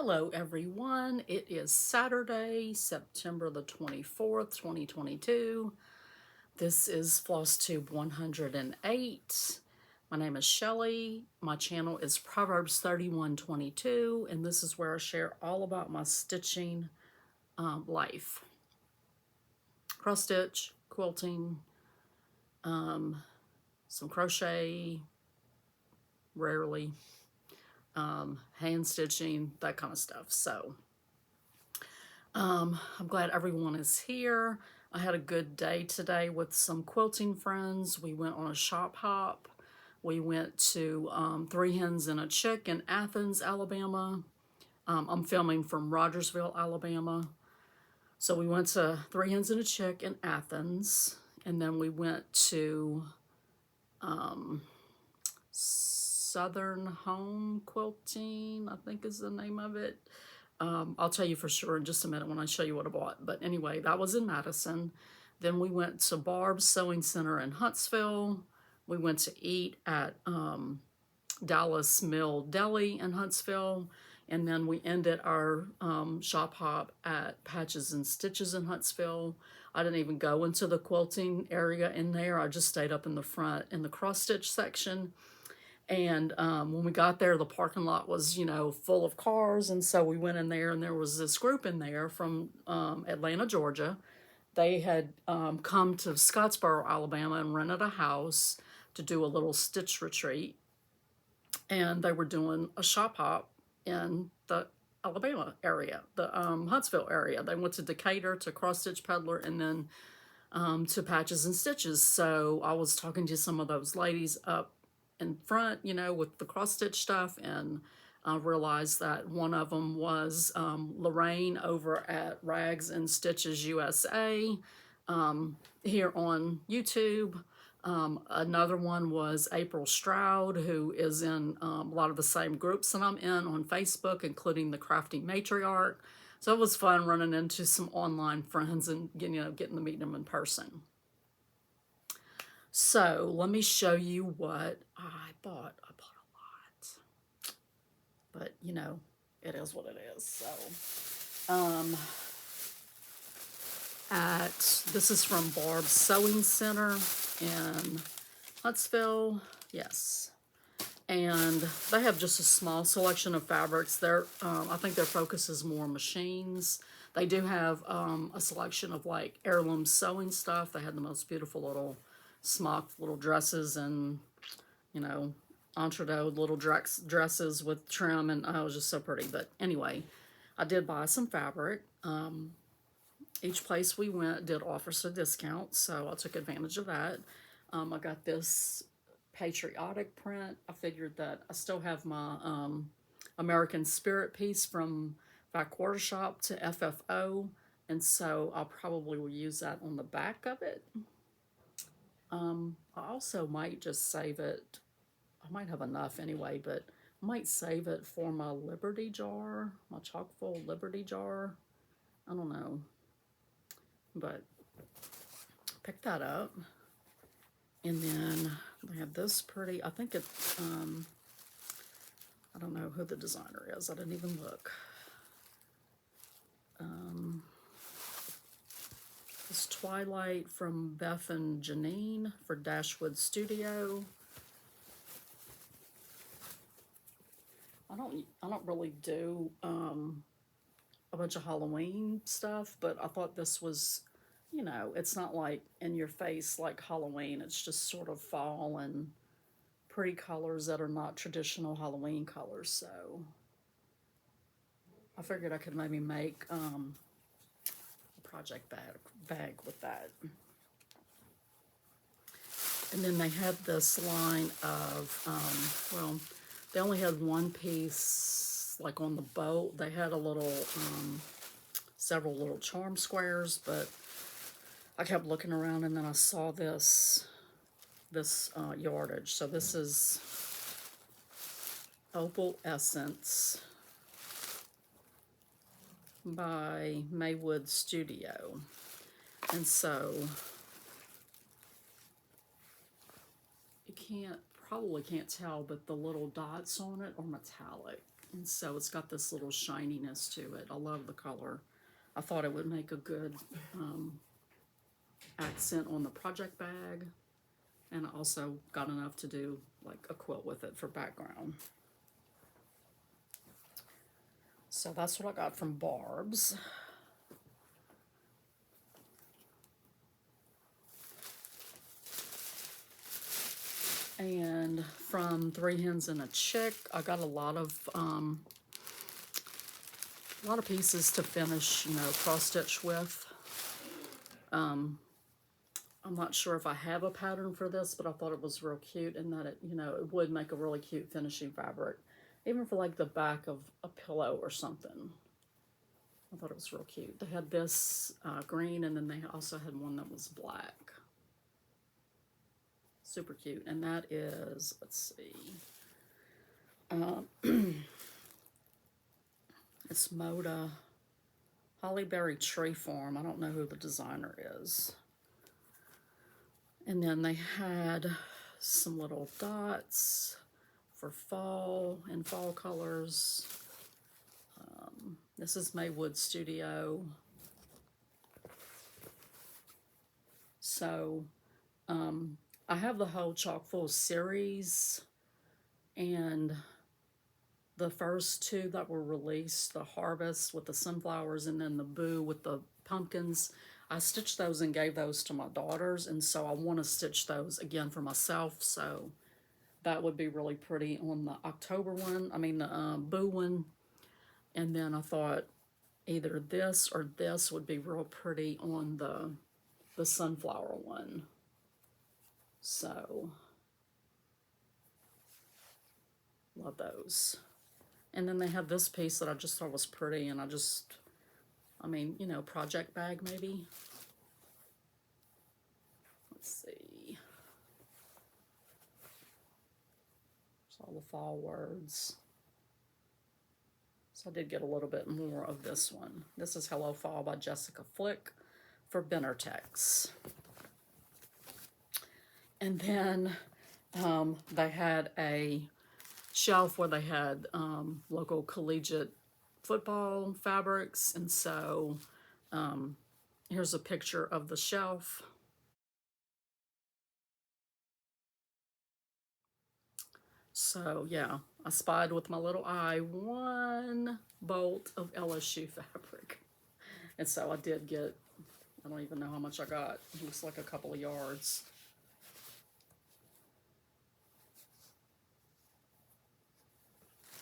Hello everyone, it is Saturday, September the 24th, 2022. This is FlossTube 108. My name is Shelly. My channel is Proverbs 31:22, and this is where I share all about my stitching life. Cross stitch, quilting, some crochet, rarely, hand stitching, that kind of stuff. So I'm glad everyone is here. I had a good day today with some quilting friends. We went on a shop hop. We went to Three Hens and a Chick in Athens, Alabama. I'm filming from Rogersville, Alabama. So we went to Three Hens and a Chick in Athens, and then we went to Southern Home Quilting, I think is the name of it. I'll tell you for sure in just a minute when I show you what I bought. But anyway, that was in Madison. Then we went to Barb's Sewing Center in Huntsville. We went to eat at Dallas Mill Deli in Huntsville. And then we ended our shop hop at Patches and Stitches in Huntsville. I didn't even go into the quilting area in there. I just stayed up in the front in the cross stitch section. And when we got there, the parking lot was, full of cars. And so we went in there, and there was this group in there from Atlanta, Georgia. They had come to Scottsboro, Alabama, and rented a house to do a little stitch retreat. And they were doing a shop hop in the Alabama area, the Huntsville area. They went to Decatur, to Cross Stitch Peddler, and then to Patches and Stitches. So I was talking to some of those ladies up in front, with the cross stitch stuff, and I realized that one of them was Lorraine over at Rags and Stitches USA here on YouTube. Another one was April Stroud, who is in a lot of the same groups that I'm in on Facebook, including the Crafting Matriarch. So it was fun running into some online friends and getting to meet them in person. So let me show you what I bought. I bought a lot, but it is what it is. So, this is from Barb's Sewing Center in Huntsville. Yes, and they have just a small selection of fabrics. I think their focus is more machines. They do have a selection of like heirloom sewing stuff. They had the most beautiful little smock little dresses and entree little dresses with trim, and it was just so pretty. But anyway, I did buy some fabric. Each place we went did offer us a discount, so I took advantage of that. I got this patriotic print. I figured that I still have my American Spirit piece from Back Quarter Shop to FFO, and so I'll probably will use that on the back of it. I also might just save it. I might have enough anyway, but I might save it for my Liberty jar, my chock full Liberty jar. I don't know, but pick that up. And then they have this pretty, I think it, I don't know who the designer is. I didn't even look. This Twilight from Beth and Janine for Dashwood Studio. I don't really do a bunch of Halloween stuff, but I thought this was, it's not like in your face like Halloween. It's just sort of fall and pretty colors that are not traditional Halloween colors. So I figured I could maybe make a project bag with that. And then they had this line of, well, they only had one piece like on the boat. They had a little, several little charm squares, but I kept looking around and then I saw this yardage. So this is Opal Essence by Maywood Studio. And so you probably can't tell, but the little dots on it are metallic. And so it's got this little shininess to it. I love the color. I thought it would make a good accent on the project bag. And I also got enough to do like a quilt with it for background. So that's what I got from Barb's. And from Three Hens and a Chick, I got a lot of pieces to finish, you know, cross stitch with. I'm not sure if I have a pattern for this, but I thought it was real cute, and that it, you know, it would make a really cute finishing fabric, even for like the back of a pillow or something. I thought it was real cute. They had this green, and then they also had one that was black. Super cute. And that is, let's see, it's Moda Hollyberry Tree Farm. I don't know who the designer is. And then they had some little dots for fall and fall colors. This is Maywood Studio. So I have the whole chock full series, and the first two that were released, the Harvest with the sunflowers and then the Boo with the pumpkins, I stitched those and gave those to my daughters, and so I want to stitch those again for myself. So that would be really pretty on the October one, I mean the Boo one. And then I thought either this or this would be real pretty on the sunflower one. So love those. And then they have this piece that I just thought was pretty, and I mean, you know, project bag maybe. Let's see. There's all the fall words. So I did get a little bit more of this one. This is Hello Fall by Jessica Flick for Benartex. And then they had a shelf where they had local collegiate football fabrics, and so here's a picture of the shelf. So yeah, I spied with my little eye one bolt of LSU fabric, and so I did get, I don't even know how much I got. It looks like a couple of yards.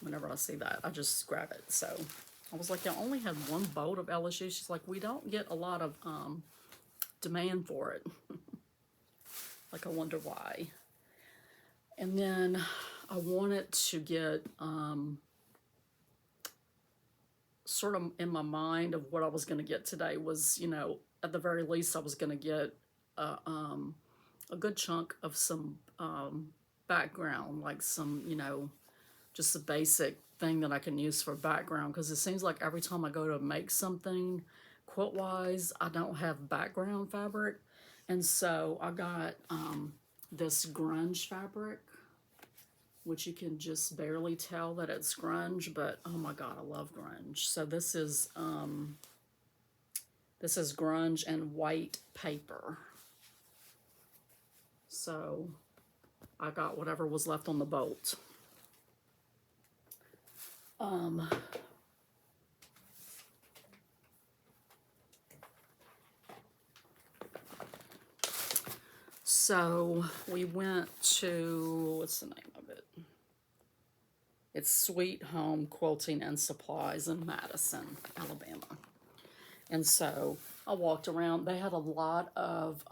Whenever I see that, I just grab it. So I was like, I only had one bolt of LSU. She's like, we don't get a lot of demand for it. Like, I wonder why. And then I wanted to get sort of in my mind of what I was going to get today was, you know, at the very least I was going to get a good chunk of some background, like some, you know, just a basic thing that I can use for background, because it seems like every time I go to make something quilt wise, I don't have background fabric. And so I got this grunge fabric, which you can just barely tell that it's grunge, but oh my god, I love grunge. So this is grunge and white paper. So I got whatever was left on the bolt. So we went to, what's the name of it? It's Sweet Home Quilting and Supplies in Madison, Alabama. And so I walked around. They had a lot of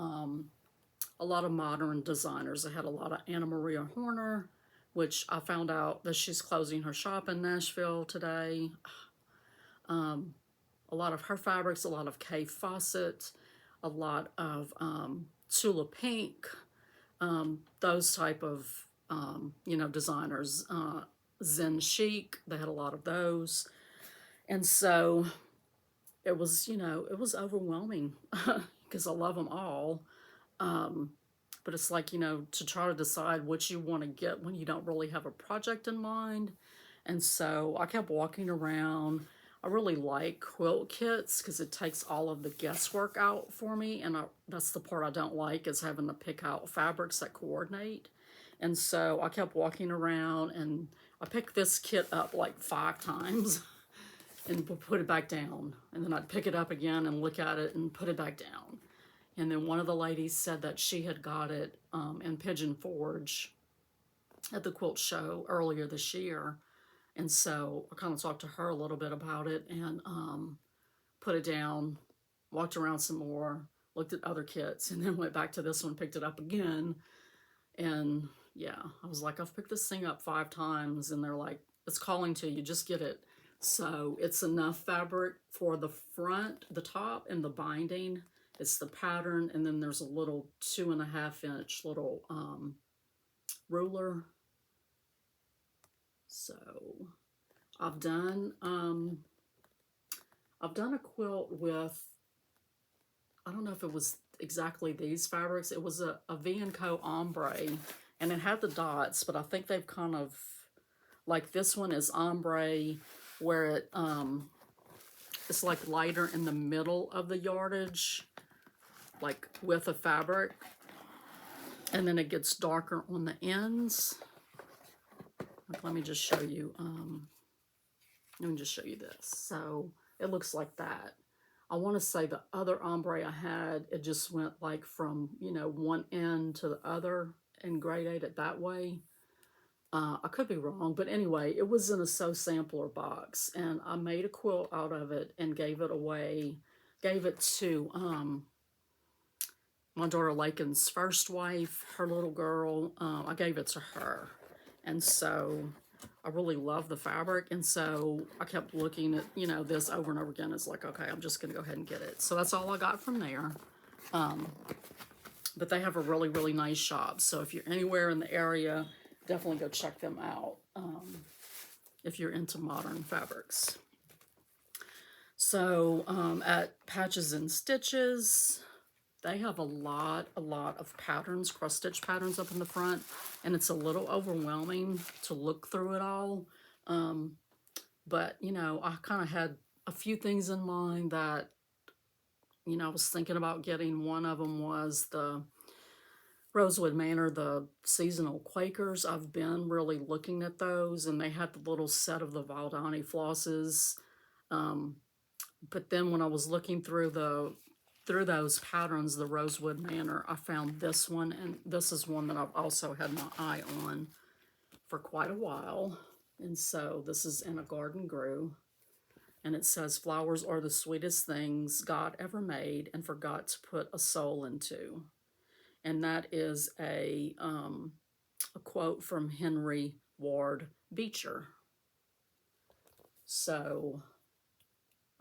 modern designers. They had a lot of Anna Maria Horner, which I found out that she's closing her shop in Nashville today. A lot of her fabrics, a lot of Kay Fawcett, a lot of Tula Pink, those type of, you know, designers. Zen Chic, they had a lot of those. And so it was, you know, it was overwhelming because I love them all. But it's like, you know, to try to decide what you want to get when you don't really have a project in mind. And so I kept walking around. I really like quilt kits because it takes all of the guesswork out for me. And that's the part I don't like, is having to pick out fabrics that coordinate. And so I kept walking around, and I picked this kit up like 5 times and put it back down. And then I'd pick it up again and look at it and put it back down. And then one of the ladies said that she had got it in Pigeon Forge at the quilt show earlier this year. And so I kind of talked to her a little bit about it, and put it down, walked around some more, looked at other kits, and then went back to this one, picked it up again. And yeah, I was like, I've picked this thing up 5 times, and they're like, it's calling to you, just get it. So it's enough fabric for the front, the top, and the binding. It's the pattern, and then there's a little 2.5-inch little ruler. So I've done a quilt with, I don't know if it was exactly these fabrics. It was a V&Co ombre, and it had the dots, but I think they've kind of, like this one is ombre, where it it's like lighter in the middle of the yardage, like with a fabric, and then it gets darker on the ends. Let me just show you. Let me just show you this. So it looks like that. I want to say the other ombre I had, it just went like from, you know, one end to the other and gradated it that way. I could be wrong, but anyway, it was in a Sew Sampler box, and I made a quilt out of it and gave it away. Gave it to my daughter Lakin's first wife, her little girl. I gave it to her. And so I really love the fabric. And so I kept looking at, you know, this over and over again. It's like, okay, I'm just going to go ahead and get it. So that's all I got from there. But they have a really, really nice shop. So if you're anywhere in the area, definitely go check them out if you're into modern fabrics. So at Patches and Stitches, they have a lot of patterns, cross-stitch patterns up in the front, and it's a little overwhelming to look through it all. But, you know, I kind of had a few things in mind that, you know, I was thinking about getting. One of them was the Rosewood Manor, the seasonal Quakers. I've been really looking at those, and they had the little set of the Valdani flosses. But then when I was looking through those patterns, the Rosewood Manor, I found this one, and this is one that I've also had my eye on for quite a while. And so this is in a garden grew, and it says, flowers are the sweetest things God ever made and forgot to put a soul into. And that is a quote from Henry Ward Beecher. So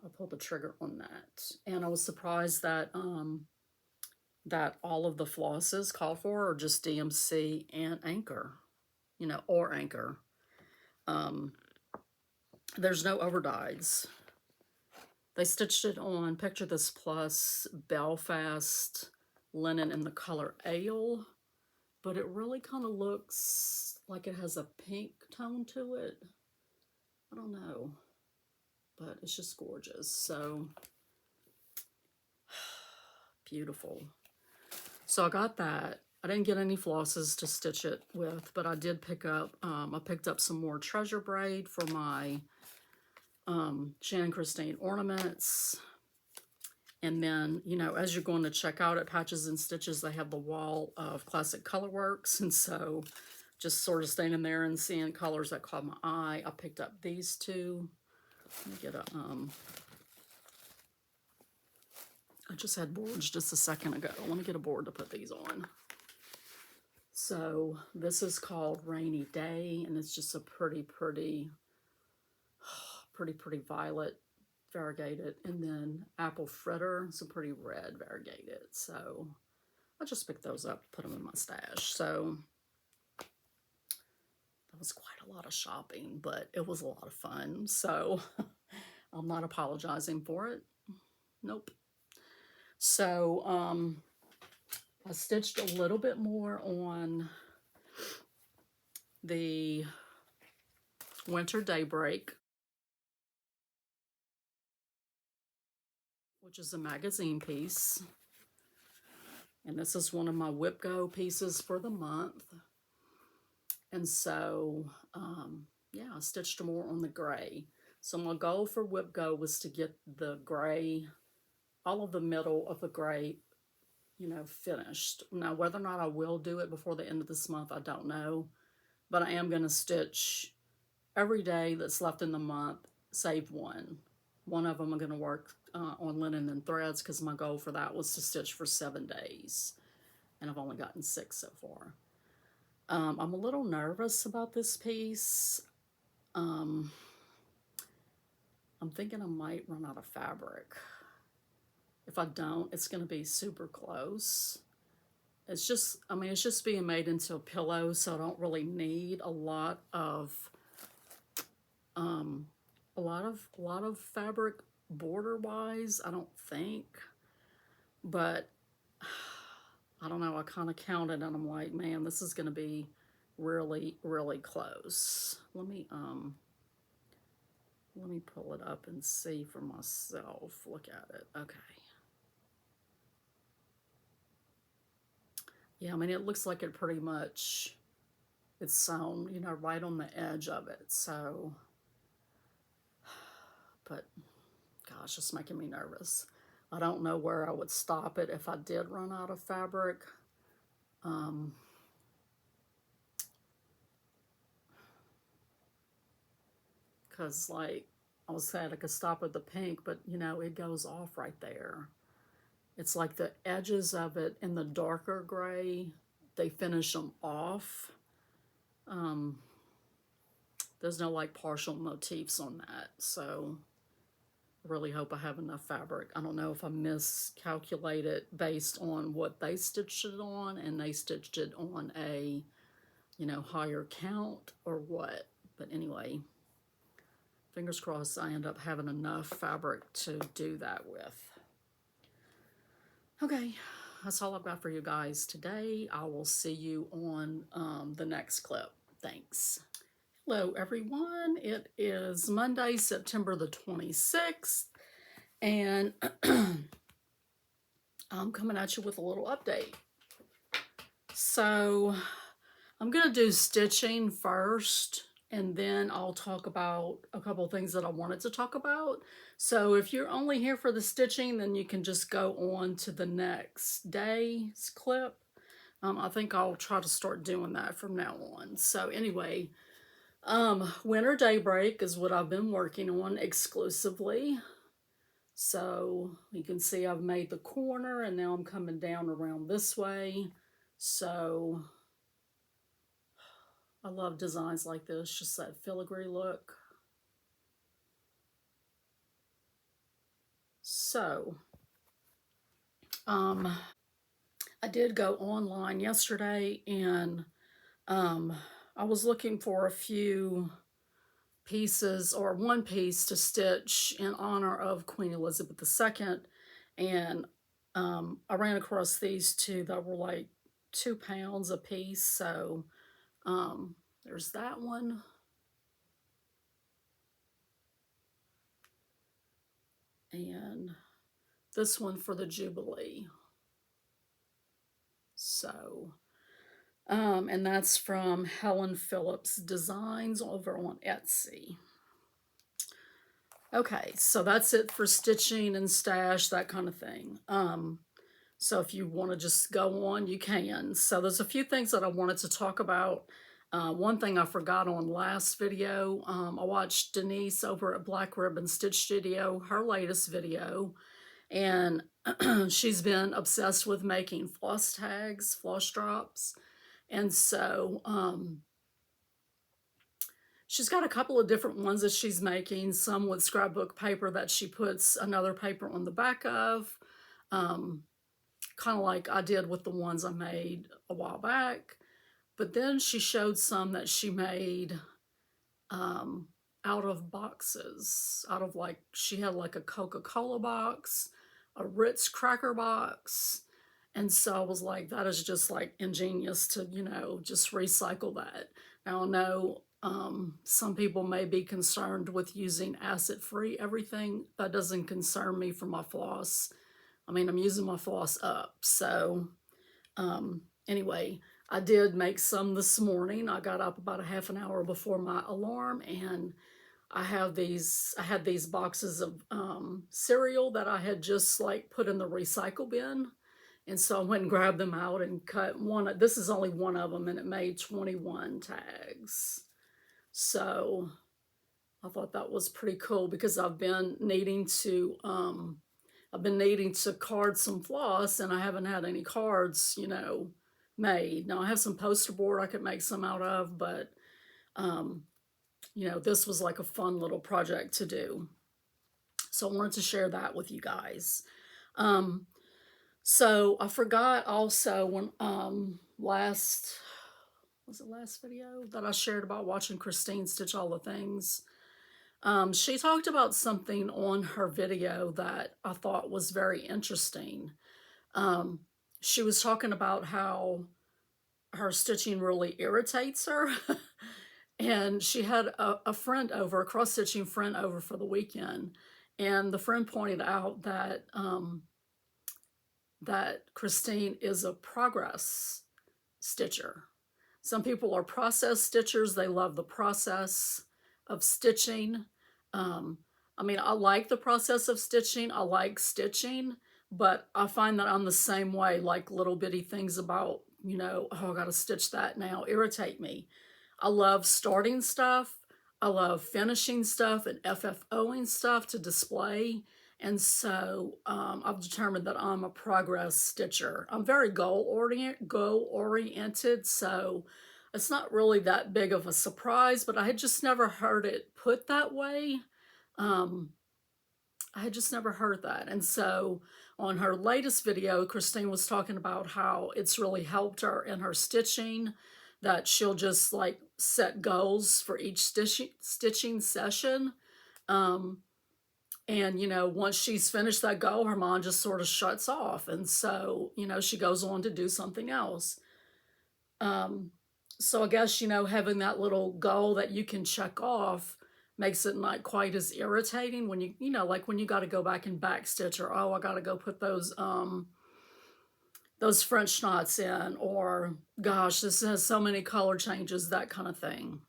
I pulled the trigger on that, and I was surprised that that all of the flosses called for are just DMC and Anchor, you know, or Anchor. There's no overdyes. They stitched it on Picture This Plus Belfast linen in the color Ale, but it really kind of looks like it has a pink tone to it. I don't know, but it's just gorgeous. So beautiful. So I got that. I didn't get any flosses to stitch it with, but I did pick up, I picked up some more treasure braid for my Shannon Christine ornaments. And then, you know, as you're going to check out at Patches and Stitches, they have the wall of classic colorworks. And so just sort of standing there and seeing colors that caught my eye, I picked up these two. Let me get a, I just had boards just a second ago. Let me get a board to put these on. So this is called Rainy Day, and it's just a pretty violet variegated, and then Apple Fritter, some pretty red variegated. So I just picked those up, put them in my stash. So that was quite a lot of shopping, but it was a lot of fun. So I'm not apologizing for it. Nope. So I stitched a little bit more on the Winter Daybreak, which is a magazine piece. And this is one of my WIPGO pieces for the month. And so, yeah, I stitched more on the gray. So my goal for WIPGO was to get the gray, all of the middle of the gray, you know, finished. Now, whether or not I will do it before the end of this month, I don't know. But I am going to stitch every day that's left in the month, save one. One of them I'm going to work on linen and threads because my goal for that was to stitch for 7 days. And I've only gotten 6 so far. I'm a little nervous about this piece. I'm thinking I might run out of fabric. If I don't, it's going to be super close. It's just, I mean, it's just being made into a pillow, so I don't really need a lot of fabric border-wise, I don't think. But I don't know, I kind of counted and I'm like, man, this is going to be really, really close. Let me pull it up and see for myself. Look at it. Okay. Yeah, I mean, it looks like it pretty much, it's sewn, you know, right on the edge of it. So, but gosh, it's making me nervous. I don't know where I would stop it if I did run out of fabric. Because, like, I was saying I could stop at the pink, but, you know, it goes off right there. It's like the edges of it in the darker gray, they finish them off. There's no, like, partial motifs on that, so I really hope I have enough fabric. I don't know if I miscalculated based on what they stitched it on, and they stitched it on a, you know, higher count or what. But anyway, fingers crossed I end up having enough fabric to do that with. Okay, that's all I've got for you guys today. I will see you on the next clip. Thanks. Hello, everyone. It is Monday, September the 26th, and I'm coming at you with a little update. So I'm going to do stitching first, and then I'll talk about a couple of things that I wanted to talk about. So if you're only here for the stitching, then you can just go on to the next day's clip. I think I'll try to start doing that from now on. So anyway, Winter Daybreak is what I've been working on exclusively. So you can see I've made the corner, and now I'm coming down around this way. So I love designs like this, just that filigree look. So, I did go online yesterday, and I was looking for a few pieces, or one piece to stitch in honor of Queen Elizabeth II, and I ran across these two that were like £2 a piece. So there's that one. And this one for the Jubilee. So, and that's from Helen Phillips Designs over on Etsy. Okay, so that's it for stitching and stash, that kind of thing. So if you want to just go on, you can. So there's a few things that I wanted to talk about. One thing I forgot on last video, I watched Denise over at Black Ribbon Stitch Studio, her latest video, and she's been obsessed with making floss tags, floss drops. And so she's got a couple of different ones that she's making, some with scrapbook paper that she puts another paper on the back of, kind of like I did with the ones I made a while back. But then she showed some that she made out of boxes, out of, like, she had like a Coca-Cola box, a Ritz cracker box. And so I was like, that is just like ingenious to, you know, just recycle that. Now I know Some people may be concerned with using acid-free everything. That doesn't concern me for my floss. I mean, I'm using my floss up. So anyway, I did make some this morning. I got up about a half an hour before my alarm, and I had these boxes of cereal that I had just like put in the recycle bin. And so I went and grabbed them out and cut one. This is only one of them, and it made 21 tags. So I thought that was pretty cool because I've been needing to card some floss, and I haven't had any cards, you know, made. Now I have some poster board I could make some out of, but you know, this was like a fun little project to do. So I wanted to share that with you guys. So I forgot also when last video that I shared about watching Christine stitch all the things. She talked about something on her video that I thought was very interesting. She was talking about how her stitching really irritates her. And she had a friend over, a cross-stitching friend over for the weekend. And the friend pointed out that that Christine is a progress stitcher. Some people are process stitchers. They love the process of stitching. I mean, I like the process of stitching. I like stitching, but I find that I'm the same way. Like little bitty things about, you know, oh, I got to stitch that now, irritate me. I love starting stuff. I love finishing stuff and FFOing stuff to display. And so I've determined that I'm a progress stitcher. I'm very goal oriented, so it's not really that big of a surprise, but I had just never heard it put that way. I had just never heard that. And so on her latest video, Christine was talking about how it's really helped her in her stitching, that she'll just like set goals for each stitching session. And, you know, once she's finished that goal, her mind just sort of shuts off. And so, you know, she goes on to do something else. So I guess, you know, having that little goal that you can check off makes it not quite as irritating when you know, like when you got to go back and backstitch, or, oh, I got to go put those French knots in, or gosh, this has so many color changes, that kind of thing.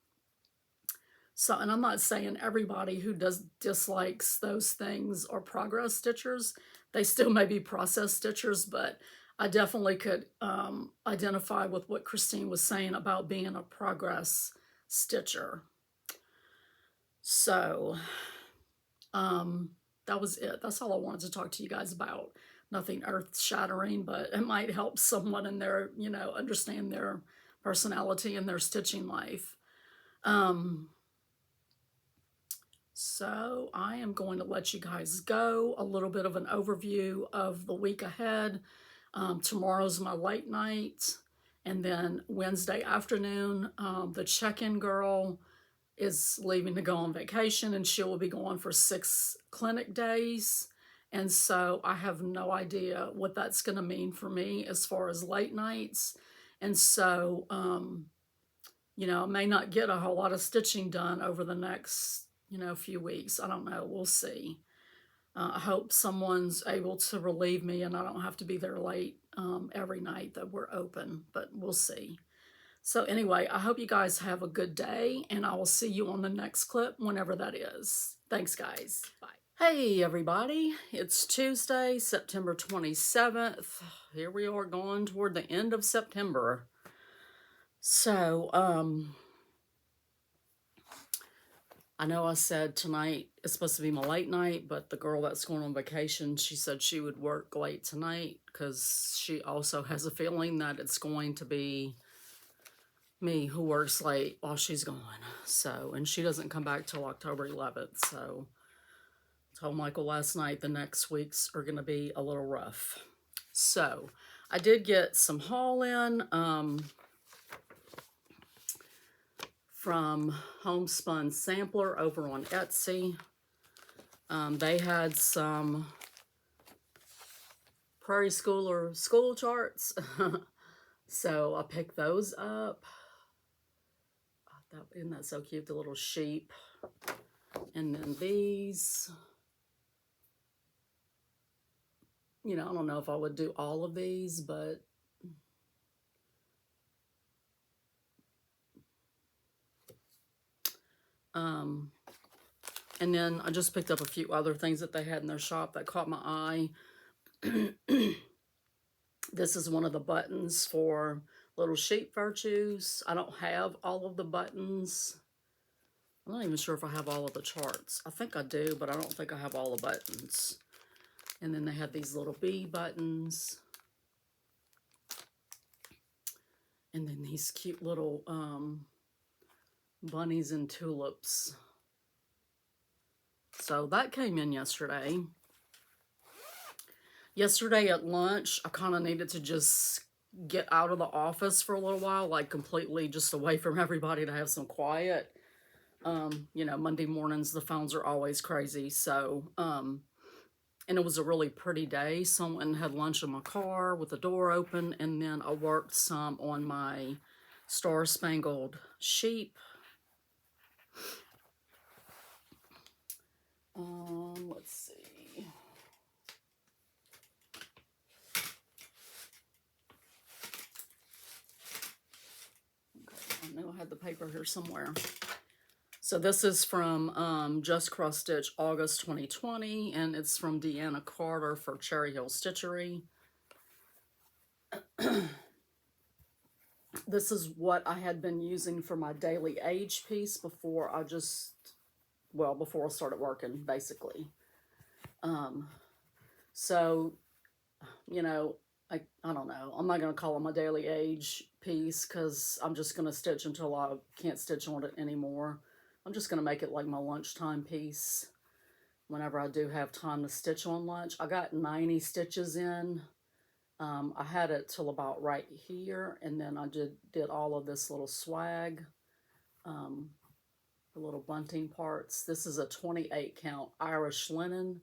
So, and I'm not saying everybody who dislikes those things are progress stitchers. They still may be process stitchers, but I definitely could identify with what Christine was saying about being a progress stitcher. So that was it. That's all I wanted to talk to you guys about. Nothing earth-shattering, but it might help someone in their, you know, understand their personality and their stitching life. So I am going to let you guys go. A little bit of an overview of the week ahead. Tomorrow's my late night. And then Wednesday afternoon, the check-in girl is leaving to go on vacation, and she will be gone for 6 clinic days. And so I have no idea what that's going to mean for me as far as late nights. And so, you know, I may not get a whole lot of stitching done over the next, you know, few weeks. I don't know. We'll see. I hope someone's able to relieve me and I don't have to be there late every night that we're open, but we'll see. So anyway, I hope you guys have a good day, and I will see you on the next clip whenever that is. Thanks, guys. Bye. Hey, everybody. It's Tuesday, September 27th. Here we are going toward the end of September. So, I know I said tonight is supposed to be my late night, but the girl that's going on vacation, she said she would work late tonight because she also has a feeling that it's going to be me who works late while she's gone. So, and she doesn't come back till October 11th. So, I told Michael last night the next weeks are going to be a little rough. So, I did get some haul in from Homespun Sampler over on Etsy. They had some Prairie Schooler school charts. So I picked those up. Isn't that so cute, the little sheep? And then these, you know, I don't know if I would do all of these, but and then I just picked up a few other things that they had in their shop that caught my eye. This is one of the buttons for little sheep virtues. I don't have all of the buttons. I'm not even sure if I have all of the charts. I think I do, but I don't think I have all the buttons. And then they have these little bee buttons. And then these cute little bunnies and tulips. So that came in yesterday. Yesterday at lunch, I kind of needed to just get out of the office for a little while, like completely just away from everybody to have some quiet. You know, Monday mornings, the phones are always crazy. So, and it was a really pretty day. So I went and had lunch in my car with the door open, and then I worked some on my Star Spangled Sheep. Let's see. Okay, I know I had the paper here somewhere. So this is from Just Cross Stitch August 2020, and it's from Deanna Carter for Cherry Hill Stitchery. This is what I had been using for my daily age piece before I started working, basically. So, you know, I don't know. I'm not going to call it my daily age piece because I'm just going to stitch until I can't stitch on it anymore. I'm just going to make it like my lunchtime piece whenever I do have time to stitch on lunch. I got 90 stitches in. I had it till about right here, and then I did all of this little swag, the little bunting parts. This is a 28 count Irish linen,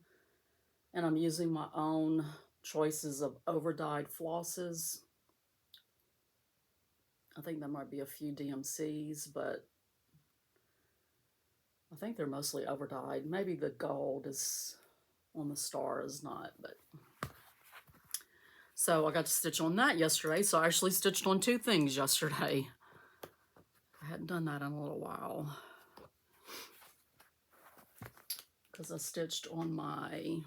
and I'm using my own choices of over-dyed flosses. I think there might be a few DMCs, but I think they're mostly over-dyed. Maybe the gold is on the star is not, but... So I got to stitch on that yesterday. So I actually stitched on 2 things yesterday. I hadn't done that in a little while. Because I stitched on my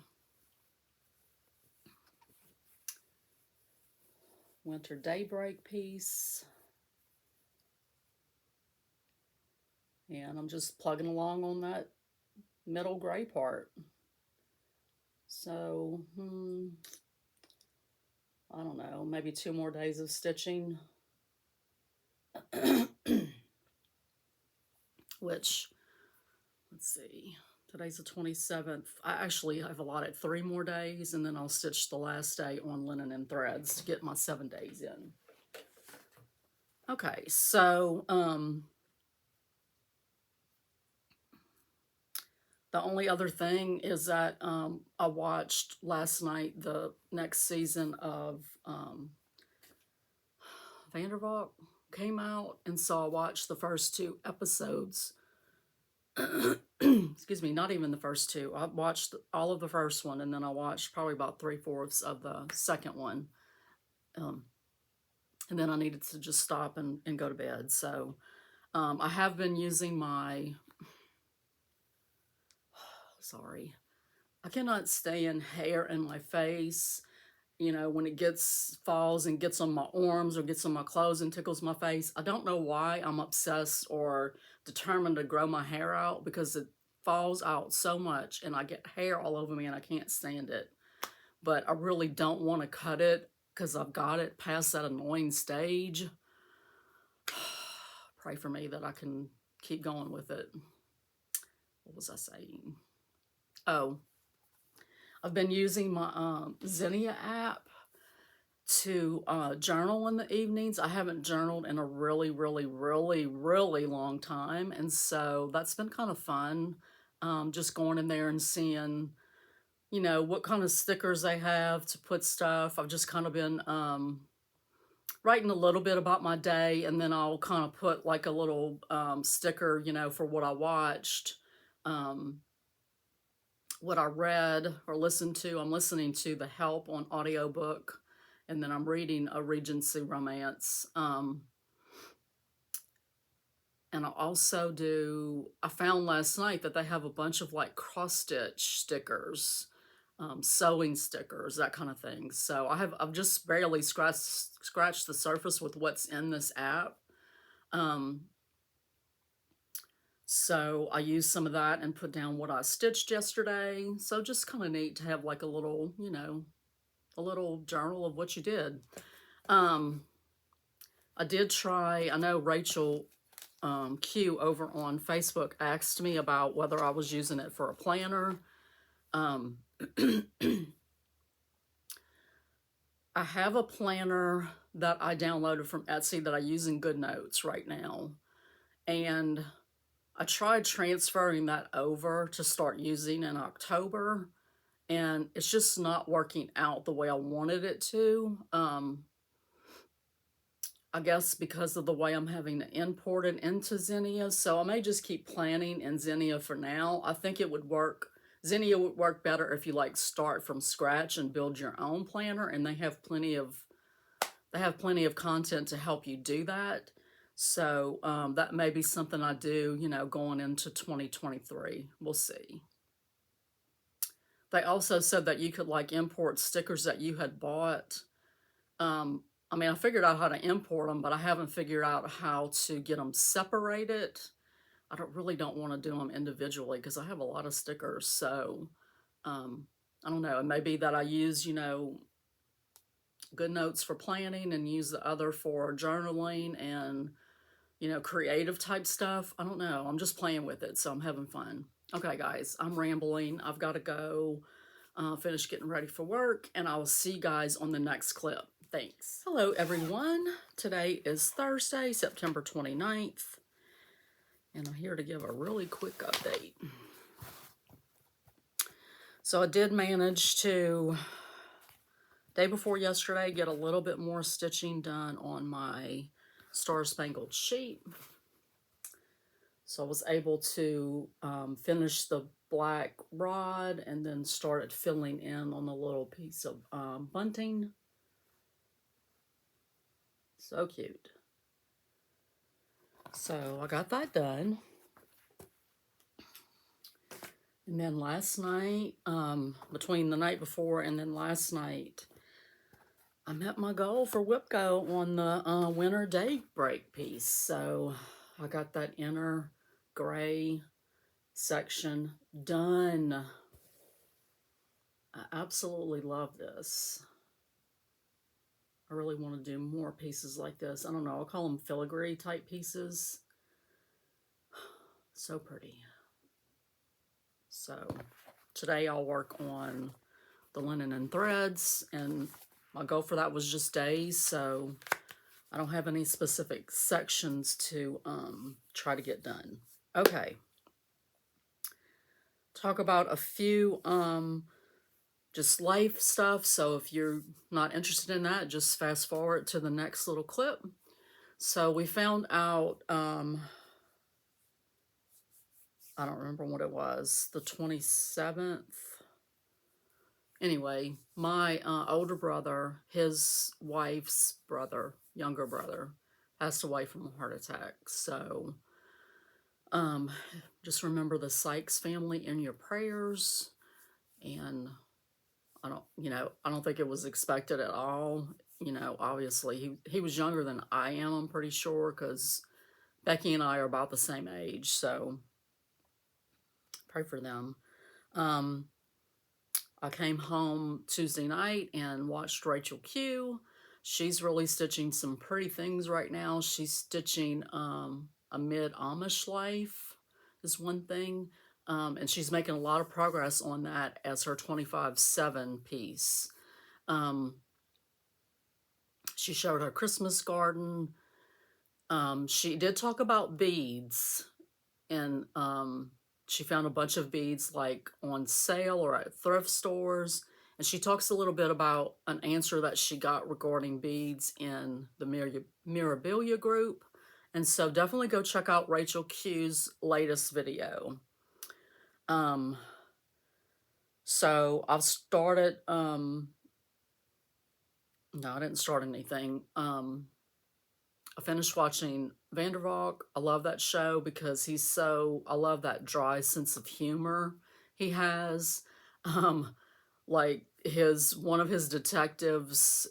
Winter Daybreak piece. And I'm just plugging along on that middle gray part. So, I don't know, maybe 2 more days of stitching. Which, let's see, today's the 27th. I actually have allotted 3 more days, and then I'll stitch the last day on linen and threads to get my 7 days in. Okay, so, the only other thing is that I watched last night the next season of Vandervalk came out, and so I watched the first 2 episodes. Excuse me, not even the first 2. I watched all of the first one, and then I watched probably about 3/4 of the second one. And then I needed to just stop and go to bed. So I have been using my... Sorry. I cannot stand hair in my face. You know, when it falls and gets on my arms or gets on my clothes and tickles my face. I don't know why I'm obsessed or determined to grow my hair out, because it falls out so much and I get hair all over me and I can't stand it. But I really don't want to cut it because I've got it past that annoying stage. Pray for me that I can keep going with it. What was I saying? Oh, I've been using my Zinnia app to journal in the evenings. I haven't journaled in a really, really, really, really long time. And so that's been kind of fun. Just going in there and seeing, you know, what kind of stickers they have to put stuff. I've just kind of been writing a little bit about my day, and then I'll kind of put like a little sticker, you know, for what I watched, um, what I read or listened to. I'm listening to The Help on audiobook, and then I'm reading a Regency romance. And I also I found last night that they have a bunch of like cross stitch stickers, sewing stickers, that kind of thing. So I've just barely scratched the surface with what's in this app. Um, so I used some of that and put down what I stitched yesterday. So just kind of neat to have like a little, you know, a little journal of what you did. I did try, I know Rachel Q over on Facebook asked me about whether I was using it for a planner. Um, I have a planner that I downloaded from Etsy that I use in GoodNotes right now. And I tried transferring that over to start using in October, and it's just not working out the way I wanted it to. I guess because of the way I'm having to import it into Zinnia. So I may just keep planning in Zinnia for now. I think it would work. Zinnia would work better if you like start from scratch and build your own planner, and they have plenty of content to help you do that. So that may be something I do, you know, going into 2023. We'll see. They also said that you could like import stickers that you had bought. I mean, I figured out how to import them, but I haven't figured out how to get them separated. I really don't want to do them individually because I have a lot of stickers. So I don't know. It may be that I use, you know, GoodNotes for planning and use the other for journaling and, you know, creative type stuff. I don't know. I'm just playing with it, so I'm having fun. Okay, guys, I'm rambling. I've got to go finish getting ready for work, and I will see you guys on the next clip. Thanks. Hello, everyone. Today is Thursday, September 29th, and I'm here to give a really quick update. So I did manage to, day before yesterday, get a little bit more stitching done on my Star Spangled sheet. So I was able to finish the black rod and then started filling in on the little piece of bunting. So cute. So I got that done. And then last night, between the night before and then last night, I met my goal for WIPGO on the winter day break piece. So I got that inner gray section done. I absolutely love this. I really want to do more pieces like this. I don't know, I'll call them filigree type pieces. So pretty. So today I'll work on the linen and threads, and my goal for that was just days, so I don't have any specific sections to try to get done. Okay. Talk about a few just life stuff. So if you're not interested in that, just fast forward to the next little clip. So we found out, I don't remember what it was, the 27th. Anyway, my older brother, his wife's brother, younger brother, passed away from a heart attack. So just remember the Sykes family in your prayers. And I don't think it was expected at all. You know, obviously he was younger than I am, I'm pretty sure, because Becky and I are about the same age, so pray for them. I came home Tuesday night and watched Rachel Q. She's really stitching some pretty things right now. She's stitching a mid-Amish life is one thing. And she's making a lot of progress on that as her 25/7 piece. She showed her Christmas garden. She did talk about beads, and she found a bunch of beads like on sale or at thrift stores, And she talks a little bit about an answer that she got regarding beads in the Mirabilia group. And so definitely go check out Rachel Q's latest video. So I've started, no, I didn't start anything. I finished watching Vandervalk. I love that show because I love that dry sense of humor he has. Like one of his detectives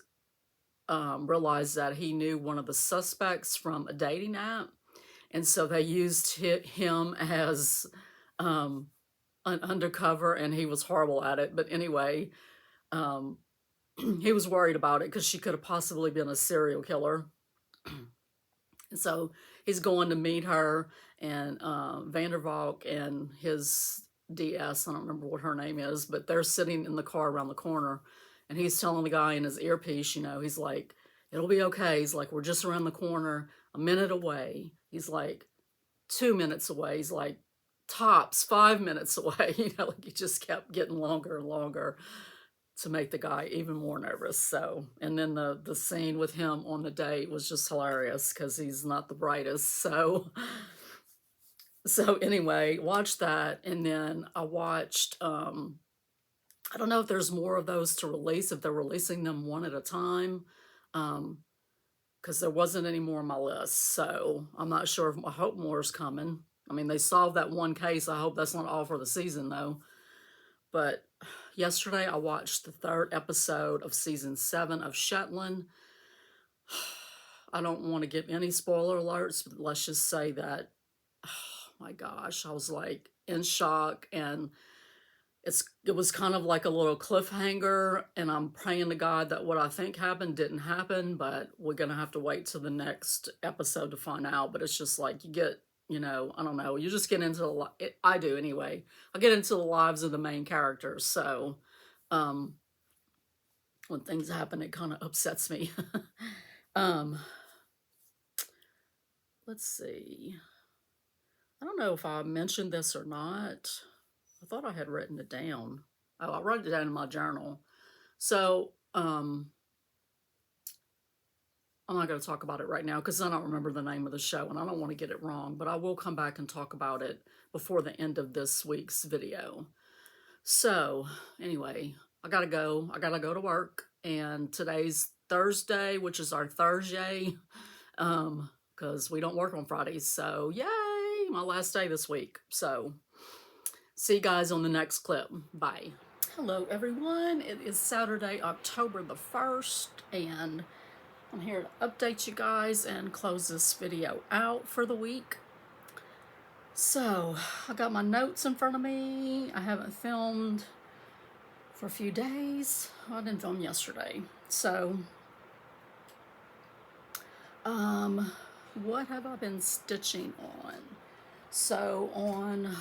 realized that he knew one of the suspects from a dating app. And so they used him as an undercover, and he was horrible at it. But anyway, he was worried about it because she could have possibly been a serial killer. And so he's going to meet her, and Vandervalk and his DS, I don't remember what her name is, but they're sitting in the car around the corner, and he's telling the guy in his earpiece, you know, he's like, it'll be okay. He's like, we're just around the corner, a minute away. He's like, 2 minutes away. He's like, tops 5 minutes away. You know, like he just kept getting longer and longer to make the guy even more nervous. So, and then the scene with him on the date was just hilarious because he's not the brightest. So anyway, watch that. And then I watched, I don't know if there's more of those to release, if they're releasing them one at a time, because there wasn't any more on my list. So I'm not sure if, I hope more is coming. I mean, they solved that one case. I hope that's not all for the season though. But yesterday I watched the 3rd episode of season 7 of Shetland. I don't want to give any spoiler alerts, but let's just say that, oh my gosh, I was like in shock, and it was kind of like a little cliffhanger, and I'm praying to God that what I think happened didn't happen, but we're going to have to wait till the next episode to find out. But it's just like you get, you know, I don't know, you just get into I do anyway. I get into the lives of the main characters. So when things happen, it kind of upsets me. Let's see. I don't know if I mentioned this or not. I thought I had written it down. Oh, I wrote it down in my journal. So, I'm not going to talk about it right now because I don't remember the name of the show and I don't want to get it wrong, but I will come back and talk about it before the end of this week's video. So, anyway, I got to go. I got to go to work, and today's Thursday, which is our Thursday, because we don't work on Fridays. So, yay, my last day this week. So, see you guys on the next clip. Bye. Hello, everyone. It is Saturday, October the 1st, and I'm here to update you guys and close this video out for the week. So, I got my notes in front of me. I haven't filmed for a few days. I didn't film yesterday. So, what have I been stitching on? So, on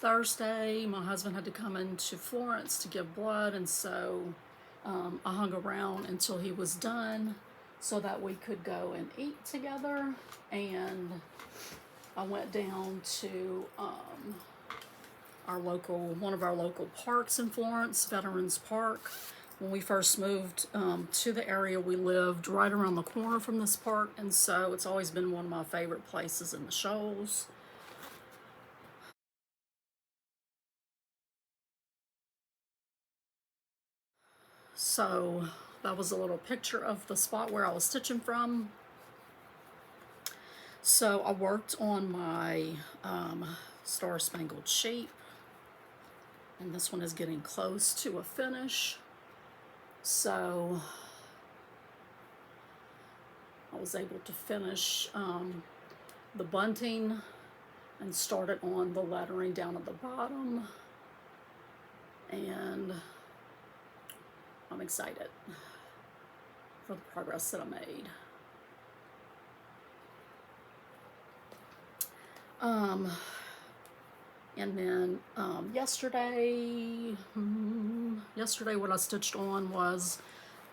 Thursday, my husband had to come into Florence to give blood, and so I hung around until he was done so that we could go and eat together. And I went down to one of our local parks in Florence, Veterans Park. When we first moved to the area, we lived right around the corner from this park, and so it's always been one of my favorite places in the Shoals. So that was a little picture of the spot where I was stitching from. So I worked on my Star Spangled Sheep, and this one is getting close to a finish. So I was able to finish the bunting and started on the lettering down at the bottom, and I'm excited for the progress that I made. And then yesterday what I stitched on was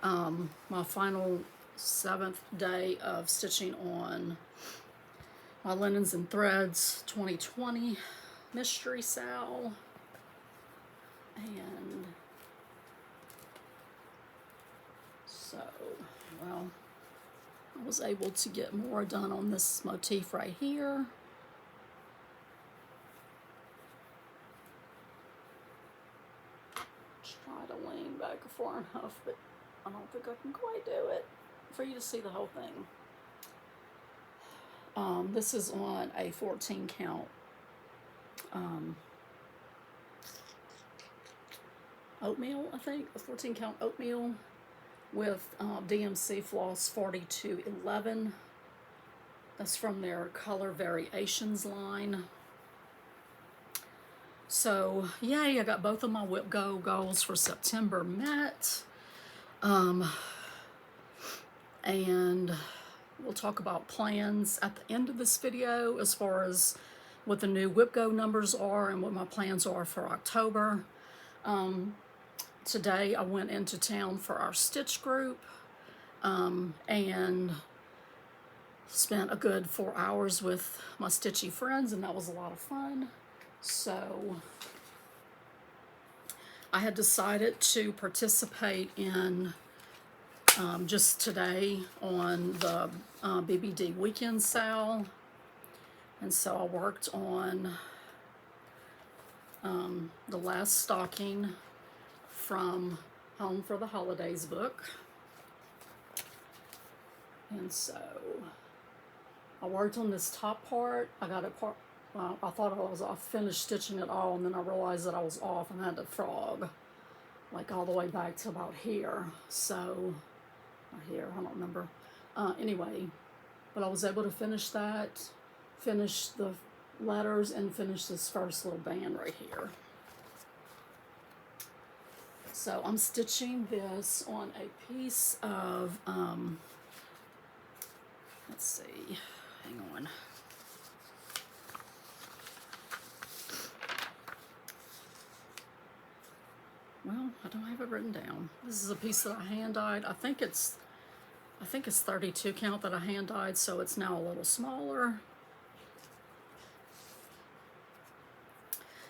my final 7th day of stitching on my Linens and Threads 2020 Mystery Sal. And so, well, I was able to get more done on this motif right here. Try to lean back far enough, but I don't think I can quite do it for you to see the whole thing. This is on a 14 count oatmeal, I think, a 14 count oatmeal with DMC floss 4211. That's from their color variations line. So yay, I got both of my WIPGO goals for September met. And we'll talk about plans at the end of this video as far as what the new WIPGO numbers are and what my plans are for October. Today I went into town for our stitch group and spent a good 4 hours with my stitchy friends, and that was a lot of fun. So I had decided to participate in just today on the BBD weekend sale, and so I worked on the last stocking from Home for the Holidays book. And so I worked on this top part. I got it part. I thought I finished stitching it all, and then I realized that I was off and I had to frog like all the way back to about here. So here, I don't remember. Anyway, but I was able to finish that, finish the letters, and finish this first little band right here. So I'm stitching this on a piece of, let's see, hang on. Well, I don't have it written down. This is a piece that I hand dyed. I think it's 32 count that I hand dyed, so it's now a little smaller.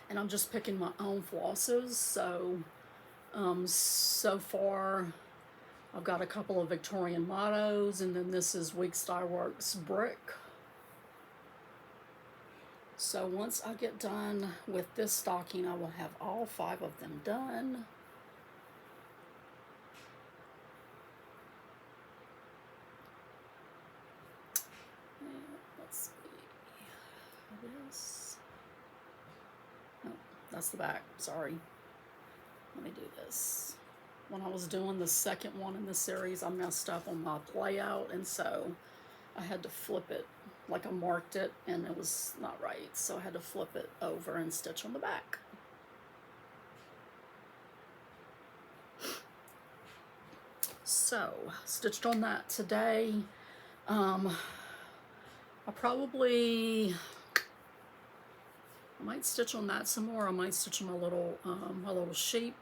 And I'm just picking my own flosses. So, so far, I've got a couple of Victorian mottos, and then this is Weeks Dye Works Brick. So once I get done with this stocking, I will have all 5 of them done. And let's see, this, oh, that's the back, sorry. Let me do this. When I was doing the second one in this series, I messed up on my layout, and so I had to flip it. Like I marked it and it was not right, so I had to flip it over and stitch on the back. So stitched on that today. I might stitch on that some more. I might stitch on a little sheep.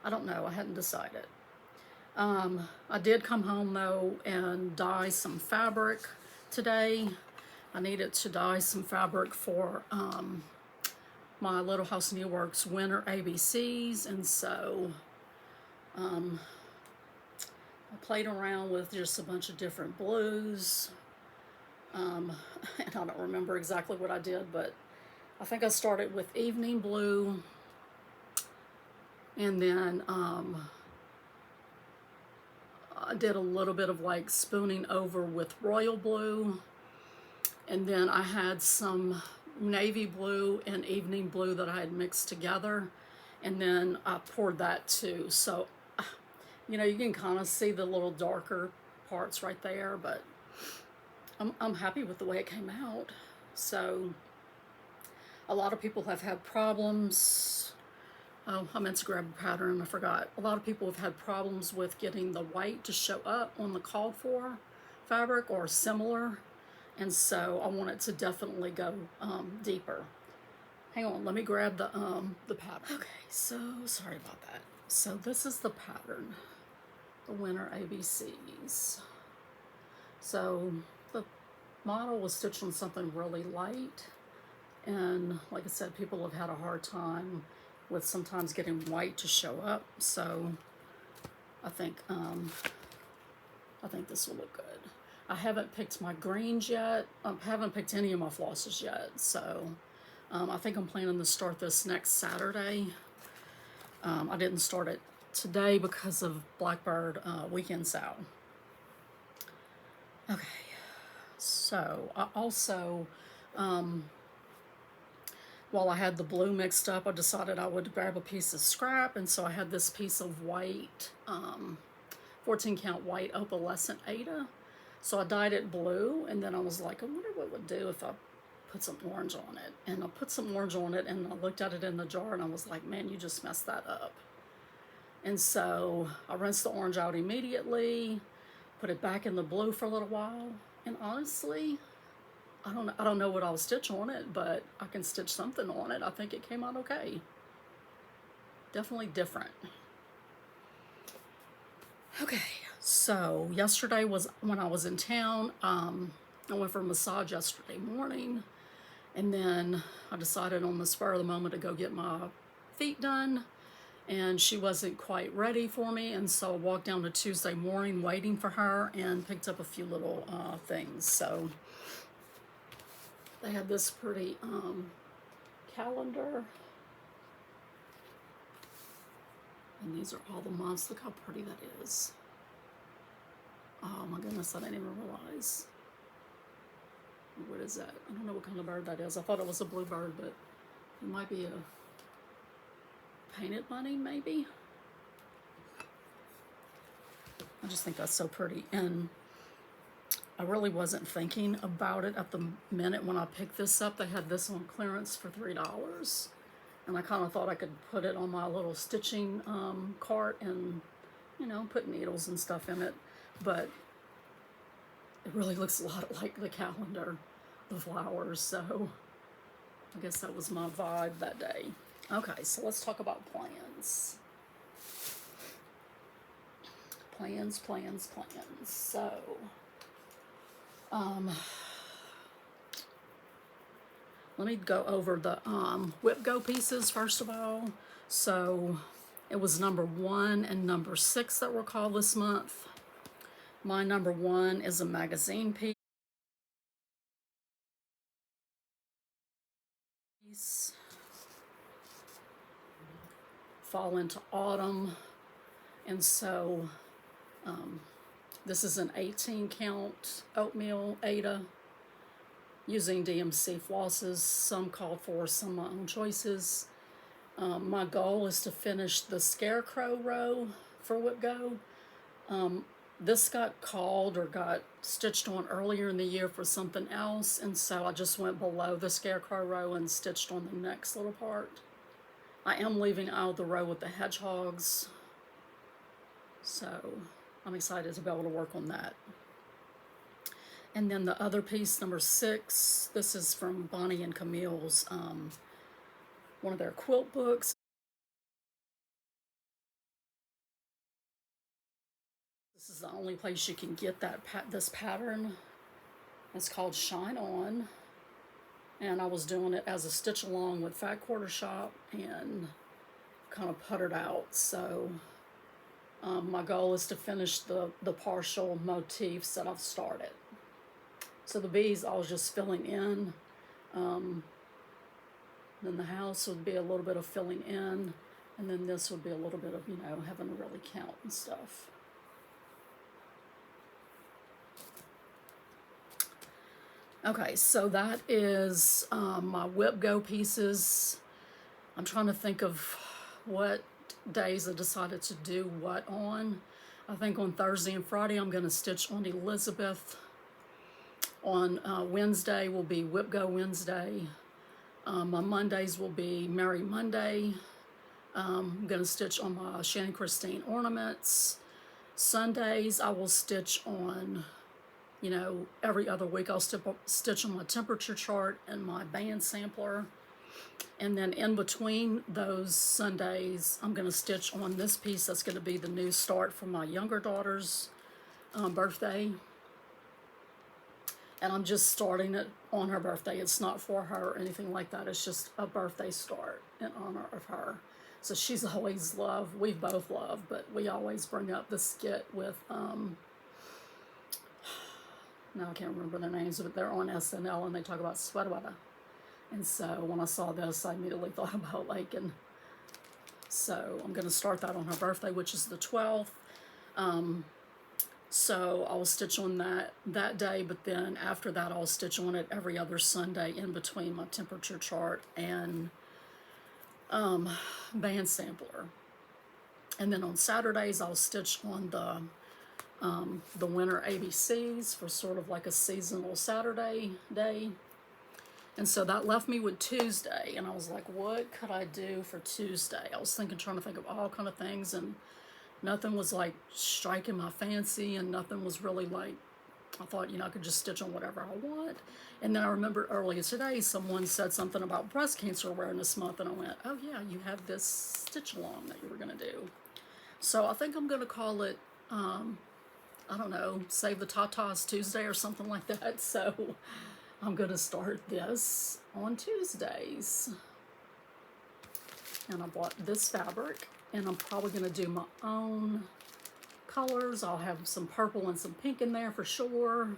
I don't know, I hadn't decided. I did come home though and dye some fabric today. I needed to dye some fabric for my Little House Needleworks Winter ABCs, and so I played around with just a bunch of different blues, and I don't remember exactly what I did, but I think I started with Evening Blue, and then I did a little bit of like spooning over with Royal Blue, and then I had some Navy Blue and Evening Blue that I had mixed together, and then I poured that too. So, you know, you can kind of see the little darker parts right there, but I'm happy with the way it came out. So, a lot of people have had problems. Oh, I meant to grab a pattern, I forgot. A lot of people have had problems with getting the white to show up on the called for fabric or similar. And so I want it to definitely go deeper. Hang on, let me grab the pattern. Okay, so sorry about that. So this is the pattern, the Winter ABCs. So the model was stitched on something really light. And like I said, people have had a hard time with sometimes getting white to show up. So I think this will look good. I haven't picked my greens yet. I haven't picked any of my flosses yet. So I think I'm planning to start this next Saturday. I didn't start it today because of Blackbird weekend sale. Okay, so I also, while I had the blue mixed up, I decided I would grab a piece of scrap, and so I had this piece of white, 14 count white opalescent Aida. So I dyed it blue, and then I was like, I wonder what it would do if I put some orange on it. And I put some orange on it, and I looked at it in the jar, and I was like, man, you just messed that up. And so I rinsed the orange out immediately, put it back in the blue for a little while, and honestly, I don't know what I'll stitch on it, but I can stitch something on it. I think it came out okay. Definitely different. Okay, so yesterday was when I was in town. I went for a massage yesterday morning, and then I decided on the spur of the moment to go get my feet done, and she wasn't quite ready for me, and so I walked down to Tuesday morning waiting for her and picked up a few little things. So they had this pretty calendar, and these are all the months. Look how pretty that is. Oh my goodness, I didn't even realize. What is that? I don't know what kind of bird that is. I thought it was a bluebird, but it might be a painted bunny, maybe. I just think that's so pretty, and I really wasn't thinking about it at the minute when I picked this up. They had this on clearance for $3, and I kind of thought I could put it on my little stitching cart and, you know, put needles and stuff in it, but it really looks a lot like the calendar, the flowers, so I guess that was my vibe that day. Okay, so let's talk about plans. Plans. So, let me go over the WIPGO pieces first of all. So it was number 1 and number 6 that were called this month. My number 1 is a magazine piece. Fall into autumn, and so this is an 18 count oatmeal Aida using DMC flosses, some called for, some my own choices. My goal is to finish the scarecrow row for WIPGO. This got called or got stitched on earlier in the year for something else, and so I just went below the scarecrow row and stitched on the next little part. I am leaving out the row with the hedgehogs, so I'm excited to be able to work on that. And then the other piece, number 6, this is from Bonnie and Camille's, one of their quilt books. This is the only place you can get that this pattern. It's called Shine On, and I was doing it as a stitch along with Fat Quarter Shop and kind of puttered out. So my goal is to finish the partial motifs that I've started. So the bees I was just filling in. Then the house would be a little bit of filling in, and then this would be a little bit of, you know, having to really count and stuff. Okay, so that is my WIPGO pieces. I'm trying to think of what days I decided to do what on. I think on Thursday and Friday I'm going to stitch on Elizabeth. On Wednesday will be WIPGO Wednesday. My Mondays will be Merry Monday. I'm going to stitch on my Shannon Christine ornaments. Sundays I will stitch on, you know, every other week I'll stitch on my temperature chart and my band sampler. And then in between those Sundays, I'm going to stitch on this piece that's going to be the new start for my younger daughter's birthday. And I'm just starting it on her birthday. It's not for her or anything like that. It's just a birthday start in honor of her. So she's always loved, we've both loved, but we always bring up the skit with, now I can't remember their names, but they're on SNL and they talk about sweater weather. And so when I saw this, I immediately thought about Lakin. So I'm going to start that on her birthday, which is the 12th. So I'll stitch on that day, but then after that I'll stitch on it every other Sunday in between my temperature chart and band sampler. And then on Saturdays I'll stitch on the winter ABCs for sort of like a seasonal Saturday day. And so that left me with Tuesday, and I was like, what could I do for Tuesday? I was trying to think of all kind of things, and nothing was like striking my fancy, and nothing was really like, I thought, I could just stitch on whatever I want. And then I remembered earlier today, someone said something about Breast Cancer Awareness Month, and I went, oh yeah, you have this stitch along that you were gonna do. So I think I'm gonna call it, I don't know, Save the Tatas Tuesday or something like that. So I'm gonna start this on Tuesdays. And I bought this fabric, and I'm probably gonna do my own colors. I'll have some purple and some pink in there for sure.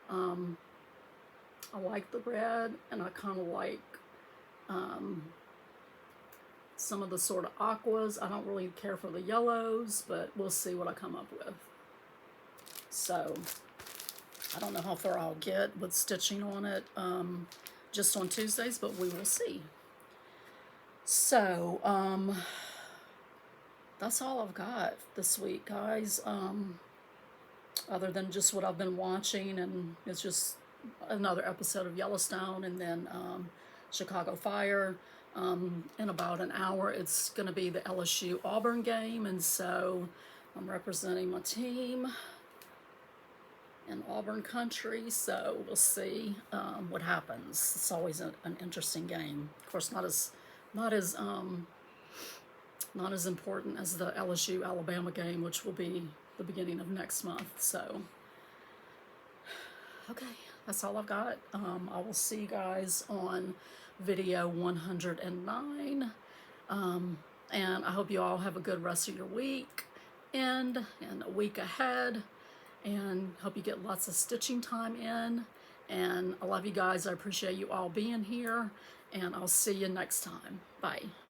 I like the red, and I kind of like some of the sort of aquas. I don't really care for the yellows, but we'll see what I come up with. So I don't know how far I'll get with stitching on it just on Tuesdays, but we will see. So that's all I've got this week, guys, other than just what I've been watching, and it's just another episode of Yellowstone, and then Chicago Fire. In about an hour it's going to be the LSU Auburn game, and so I'm representing my team in Auburn country, so we'll see what happens. It's always an interesting game. Of course, not as important as the LSU Alabama game, which will be the beginning of next month. So, okay, that's all I've got. I will see you guys on video 109, and I hope you all have a good rest of your week and a week ahead. And hope you get lots of stitching time in. And I love you guys. I appreciate you all being here. And I'll see you next time. Bye.